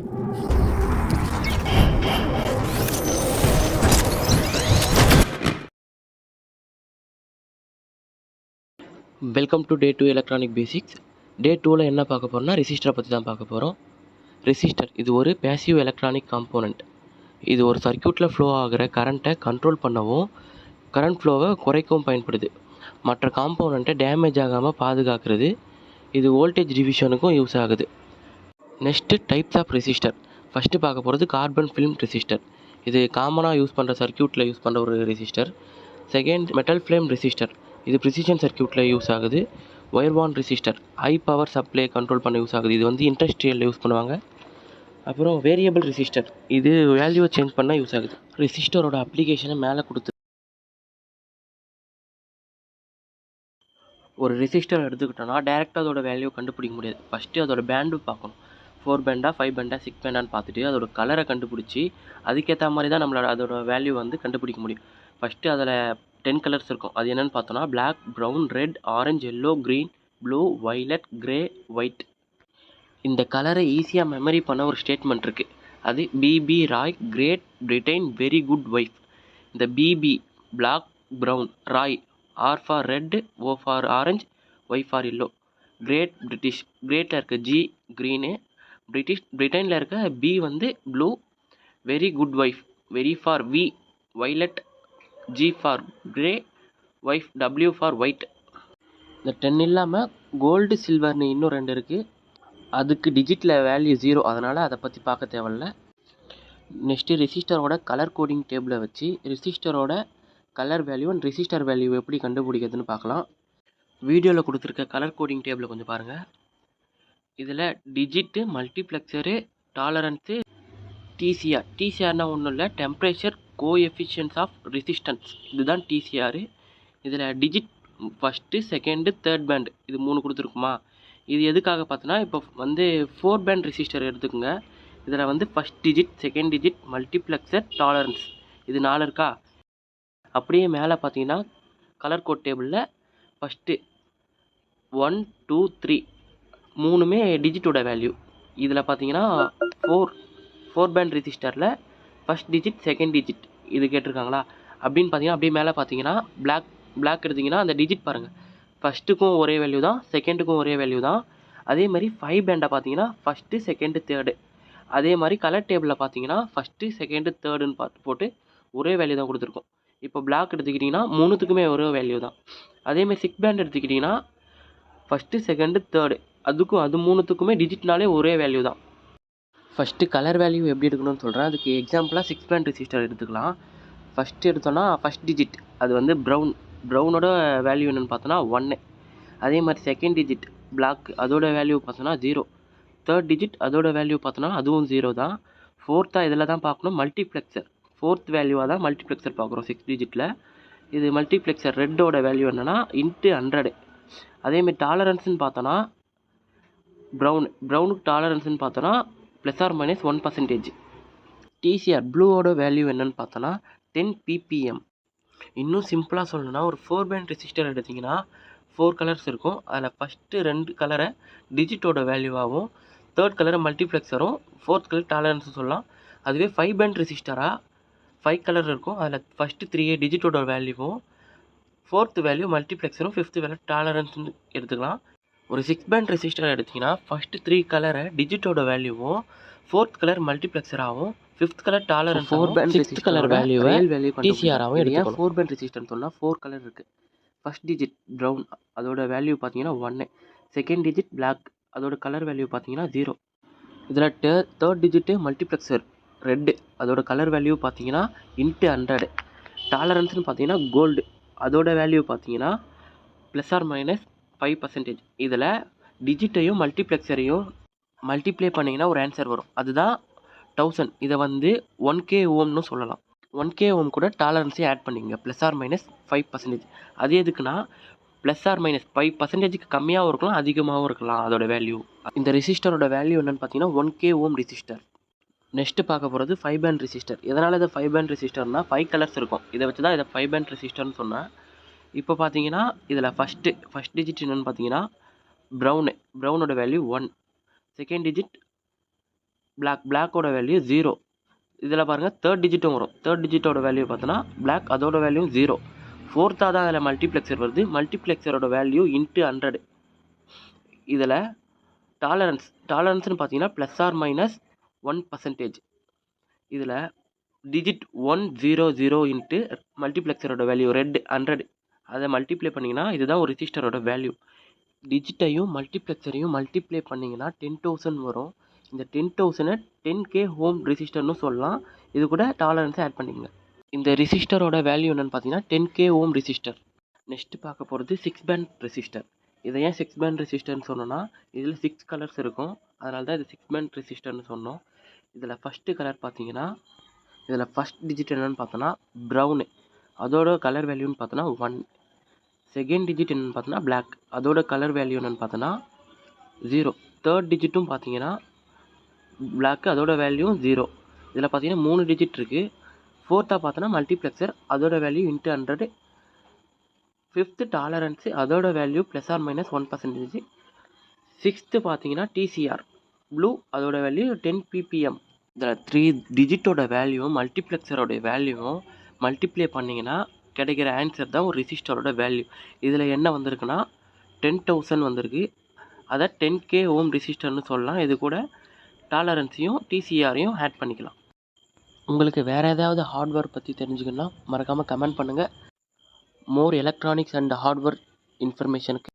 Welcome to day 2 electronic basics. Day 2ல் என்ன பார்க்க போகிறோம்னா ரெசிஸ்டரை பற்றி தான் பார்க்க போகிறோம். ரெசிஸ்டர் இது ஒரு பேசிவ் எலக்ட்ரானிக் காம்போனண்ட். இது ஒரு சர்க்யூட்டில் ஃப்ளோ ஆகிற கரண்ட்டை கண்ட்ரோல் பண்ணவும் கரண்ட் ஃப்ளோவை குறைக்கவும் பயன்படுது. மற்ற காம்போனண்ட்டை டேமேஜ் ஆகாமல் பாதுகாக்கிறது. இது வோல்டேஜ் டிவிஷனுக்கும் யூஸ் ஆகுது. Next types of resistor. First பார்க்க போகிறது கார்பன் ஃபிலிம் ரெசிஸ்டர். இது காமனாக யூஸ் பண்ணுற சர்க்யூட்டில் யூஸ் பண்ணுற ஒரு resistor. Second metal film resistor. இது ப்ரிசிஷன் சர்க்யூட்டில் யூஸ் ஆகுது. Wire wound resistor high power supply control பண்ண யூஸ் ஆகுது. இது வந்து இண்டஸ்ட்ரியலில் யூஸ் பண்ணுவாங்க. அப்புறம் வேரியபிள் ரெசிஸ்டர், இது வேல்யூவை சேஞ்ச் பண்ண யூஸ் ஆகுது. ரெசிஸ்டரோட அப்ளிகேஷனை மேலே கொடுத்து ஒரு ரெசிஸ்டர் எடுத்துக்கிட்டோன்னா டேரெக்டாக அதோட வேல்யூ கண்டுபிடிக்க முடியாது. ஃபஸ்ட்டு அதோட பேண்டு பார்க்கணும். 4 பேண்டா 5 பேண்டா 6 பேண்டான்னு பார்த்துட்டு அதோட கலரை கண்டுபிடிச்சி அதுக்கேற்ற மாதிரி தான் நம்மளோட அதோட வேல்யூ வந்து கண்டுபிடிக்க முடியும். ஃபஸ்ட்டு அதில் 10 கலர்ஸ் இருக்கும். அது என்னென்னு பார்த்தோன்னா black, brown, red, orange, yellow, green, blue, violet, grey, white. இந்த கலரை ஈஸியாக மெமரி பண்ண ஒரு ஸ்டேட்மெண்ட் இருக்குது. அது BB ROY great Britain very good wife. இந்த BB black, brown, ROY R for red, O for orange, Y for yellow. Great British, கிரேட்டில் இருக்க ஜி க்ரீனு, பிரிட்டனில் இருக்க பி வந்து blue, very good wife very for V, violet, G for grey, wife W for white. இந்த 10 இல்லாமல் gold சில்வர்னு இன்னும் 2 இருக்குது. அதுக்கு டிஜிட்டில் வேல்யூ 0, அதனால் அதை பற்றி பார்க்க தேவையில்ல. நெக்ஸ்ட்டு ரெசிஸ்டரோட கலர் கோடிங் டேபிளை வச்சு ரெசிஸ்டரோட colour value and resistor value எப்படி கண்டுபிடிக்கிறதுன்னு பார்க்கலாம். வீடியோவில் கொடுத்துருக்க கலர் கோடிங் டேபிளை கொஞ்சம் பாருங்கள். இதில் டிஜிட்டு, மல்டிப்ளெக்சரு, டாலரன்ஸு, டிசிஆர்னால் ஒன்றும் இல்லை, டெம்பரேச்சர் கோஎஃபிஷியன்ஸ் ஆஃப் ரெசிஸ்டன்ஸ், இதுதான் டிசிஆர். இதில் digit first, second, third band இது 3 கொடுத்துருக்குமா. இது எதுக்காக பார்த்தோன்னா இப்போ வந்து 4 பேண்ட் ரெசிஸ்டர் எடுத்துக்கோங்க. இதில் வந்து first digit, second digit, multiplexer, tolerance இது 4 இருக்கா. அப்படியே மேலே பார்த்தீங்கன்னா கலர் கோட் டேபிளில் ஃபஸ்ட்டு 1 2 3 3மே டிஜிட்டோட வேல்யூ. இதில் பார்த்தீங்கன்னா 4 பேண்ட் ரெசிஸ்டரில் ஃபஸ்ட் டிஜிட், செகண்ட் டிஜிட் இது கேட்டிருக்காங்களா. அப்படின்னு பார்த்தீங்கன்னா அப்படியே மேலே பார்த்தீங்கன்னா பிளாக் எடுத்திங்கன்னா அந்த டிஜிட் பாருங்கள், ஃபஸ்ட்டுக்கும் ஒரே வேல்யூ தான், செகண்டுக்கும் ஒரே வேல்யூ தான். அதே மாதிரி 5 பேண்டை பார்த்தீங்கன்னா ஃபஸ்ட்டு, செகண்டு, தேர்டு. அதே மாதிரி கலர் டேபிளில் பார்த்தீங்கன்னா ஃபஸ்ட்டு, செகண்டு, தேர்டுன்னு போட்டு ஒரே வேல்யூ தான் கொடுத்துருக்கோம். இப்போ பிளாக் எடுத்துக்கிட்டிங்கன்னா 3த்துக்குமே ஒரே வேல்யூ தான். அதேமாதிரி 6 பேண்ட் எடுத்துக்கிட்டிங்கன்னா ஃபஸ்ட்டு, செகண்டு, தேர்டு அது 3த்துக்குமே டிஜிட்னாலே ஒரே வேல்யூ தான். ஃபஸ்ட்டு கலர் வேல்யூ எப்படி எடுக்கணும்னு சொல்கிறேன். அதுக்கு எக்ஸாம்பிளாக 6 பேண்ட் ரெசிஸ்டர் எடுத்துக்கலாம். ஃபஸ்ட்டு எடுத்தோன்னா ஃபஸ்ட் டிஜிட் அது வந்து ப்ரௌனோட வேல்யூ என்னென்னு பார்த்தோன்னா 1. அதே மாதிரி செகண்ட் டிஜிட் பிளாக் அதோட வேல்யூ பார்த்தோன்னா 0. தேர்ட் டிஜிட் அதோட வேல்யூ பார்த்தோன்னா அதுவும் 0 தான். ஃபோர்த்தாக இதில் தான் பார்க்கணும் மல்டிப்ளெக்சர், ஃபோர்த் வேல்யூவாக தான் மல்டிப்ளெக்சர் பார்க்குறோம் 6 டிஜிட்டில். இது மல்டிப்ளெக்சர் ரெட்டோட வேல்யூ என்னென்னா இன்ட்டு 100. அதேமாதிரி டாலரன்ஸ்னு பார்த்தோன்னா ப்ரௌனுக்கு டாலரன்ஸ்னு பார்த்தோன்னா ±1%. டிசிஆர் ப்ளூவோட வேல்யூ என்னென்னு பார்த்தோன்னா 10 ppm. இன்னும் சிம்பிளாக சொல்லணும்னா ஒரு 4 பேண்ட் ரெசிஸ்டர் எடுத்திங்கன்னா 4 கலர்ஸ் இருக்கும். அதில் ஃபஸ்ட்டு 2 கலரை டிஜிட்டோட வேல்யூவாகவும், தேர்ட் கலரை மல்டிப்ளெக்சரும், ஃபோர்த் கலர் டாலரன்ஸும் சொல்லலாம். அதுவே 5 பேண்ட் ரெசிஸ்டராக 5 கலர் இருக்கும். அதில் ஃபஸ்ட்டு 3 டிஜிட்டோட வேல்யூவும், ஃபோர்த் வேல்யூ மல்டிப்ளெக்சரும், ஃபிஃப்த் வேல்யூ டாலரன்ஸ்னு எடுத்துக்கலாம். ஒரு 6 பேண்ட் ரெசிஸ்டர் எடுத்திங்கன்னா ஃபஸ்ட்டு 3 கலரை டிஜிட்டோட வேல்யூவும், ஃபோர்த் கலர் மல்டிப்ளெக்சராகவும், fifth colour tolerance, 4 band sixth colour வேல்யூவை டிசிஆராகவும் எடுத்துக்கலாம். 4 பேண்ட் ரெசிஸ்டர்னு சொன்னால் 4 கலர் இருக்குது. ஃபஸ்ட் டிஜிட் ப்ரௌன் அதோட வேல்யூ பார்த்தீங்கன்னா 1. செகண்ட் டிஜிட் பிளாக் அதோட கலர் வேல்யூ பார்த்தீங்கன்னா 0. இதில் தேர்ட் டிஜிட்டு மல்டிப்ளெக்சர் ரெட்டு அதோட கலர் வேல்யூ பார்த்தீங்கன்னா இன்ட்டு 100. டாலரன்ஸ்னு பார்த்தீங்கன்னா கோல்டு அதோட வேல்யூ பார்த்தீங்கன்னா ±5%. இதில் டிஜிட்டையும் மல்டிப்ளெக்சரையும் மல்டிப்ளை பண்ணிங்கன்னா ஒரு ஆன்சர் வரும், அதுதான் 1000. இதை வந்து 1K ஓம்னு சொல்லலாம். 1K ஓம் கூட டாலரன்ஸே ஆட் பண்ணிங்க ±5%. அது எதுக்குன்னா ±5%க்கு கம்மியாகவும் இருக்கலாம், அதிகமாகவும் இருக்கலாம் அதோட வேல்யூ. இந்த ரெசிஸ்டரோட வேல்யூ என்னென்னு பார்த்தீங்கன்னா 1K ஓம் ரெசிஸ்டர். நெக்ஸ்ட்டு பார்க்க போகிறது 5 பேண்ட் ரெசிஸ்டர். எதனால் இதை 5 பேண்ட் ரெசிஸ்டர்னால் 5 கலர்ஸ் இருக்கும். இதை வச்சு தான் இதை 5 பேண்ட் ரெசிஸ்டர்னு சொன்னேன். இப்போ பார்த்தீங்கன்னா இதில் ஃபஸ்ட் டிஜிட் என்னென்னு பார்த்தீங்கன்னா ப்ரௌனோட வேல்யூ 1. செகண்ட் டிஜிட் பிளாக்கோட வேல்யூ 0. இதில் பாருங்கள் தேர்ட் டிஜிட்டும் வரும். தேர்ட் டிஜிட்டோட வேல்யூ பார்த்தோன்னா பிளாக், அதோட வேல்யூ 0. ஃபோர்த்தாக தான் அதில் மல்டிப்ளெக்சர் வருது. மல்டிப்ளெக்சரோட வேல்யூ இன்ட்டு 100. இதில் டாலரன்ஸ்னு பார்த்தீங்கன்னா +or-1%. இதில் டிஜிட் 100 இன்ட்டு மல்டிப்ளெக்சரோட வேல்யூ ரெட் 100. அதை மல்டிப்ளை பண்ணிங்கன்னா இதுதான் ஒரு ரெசிஸ்டரோட வேல்யூ. டிஜிட்டையும் மல்டிப்ளெக்சரையும் மல்டிப்ளை பண்ணிங்கன்னா 10,000 வரும். இந்த 10,000 10K ஹோம் ரெசிஸ்டர்னு சொல்லலாம். இது கூட டாலரன்ஸை ஆட் பண்ணிக்கங்க. இந்த ரெசிஸ்டரோட வேல்யூ என்னென்னு பார்த்தீங்கன்னா 10K ஓம் ரெசிஸ்டர். நெக்ஸ்ட்டு பார்க்க போகிறது 6 பேண்ட் ரெசிஸ்டர். இதை ஏன் 6 பேண்ட் ரெசிஸ்டர்னு சொன்னோன்னா இதில் 6 கலர்ஸ் இருக்கும். அதனால தான் இது 6 பேண்ட் ரெசிஸ்டர்னு சொன்னோம். இதில் ஃபஸ்ட்டு கலர் பார்த்தீங்கன்னா இதில் ஃபஸ்ட் டிஜிட் என்னென்னு பார்த்தோன்னா ப்ரௌனு, அதோட கலர் வேல்யூன்னு பார்த்தோன்னா 1. செகண்ட் டிஜிட் என்னென்னு பார்த்தோன்னா பிளாக், அதோட கலர் வேல்யூ என்னென்னு பார்த்தோன்னா 0. தேர்ட் டிஜிட்டும் பார்த்தீங்கன்னா பிளாக்கு, அதோட வேல்யூ 0. இதில் பார்த்தீங்கன்னா 3 டிஜிட் இருக்குது. ஃபோர்த்தாக பார்த்தோன்னா மல்டிப்ளெக்சர், அதோட வேல்யூ இன்ட்டு 100. ஃபிஃப்த்து டாலரன்ஸு, அதோட வேல்யூ +or-1%. சிக்ஸ்த்து பார்த்தீங்கன்னா டிசிஆர் ப்ளூ, அதோட வேல்யூ 10 ppm. இதில் 3 டிஜிட்டோட வேல்யூவும் மல்டிப்ளெக்சரோட வேல்யூவும் மல்டிப்ளை பண்ணிங்கன்னா கிடைக்கிற ஆன்சர் தான் ஒரு ரெசிஸ்டரோட வேல்யூ. இதில் என்ன வந்திருக்குன்னா 10,000 வந்திருக்கு. அதை 10K ஓம் ரெசிஸ்டர்னு சொல்லலாம். இது கூட டாலரன்ஸையும் டிசிஆரையும் ஆட் பண்ணிக்கலாம். உங்களுக்கு வேறு ஏதாவது ஹார்ட்வேர் பற்றி தெரிஞ்சுக்கணுன்னா மறக்காமல் கமெண்ட் பண்ணுங்கள். மோர் எலக்ட்ரானிக்ஸ் அண்ட் ஹார்ட்வேர் இன்ஃபர்மேஷனுக்கு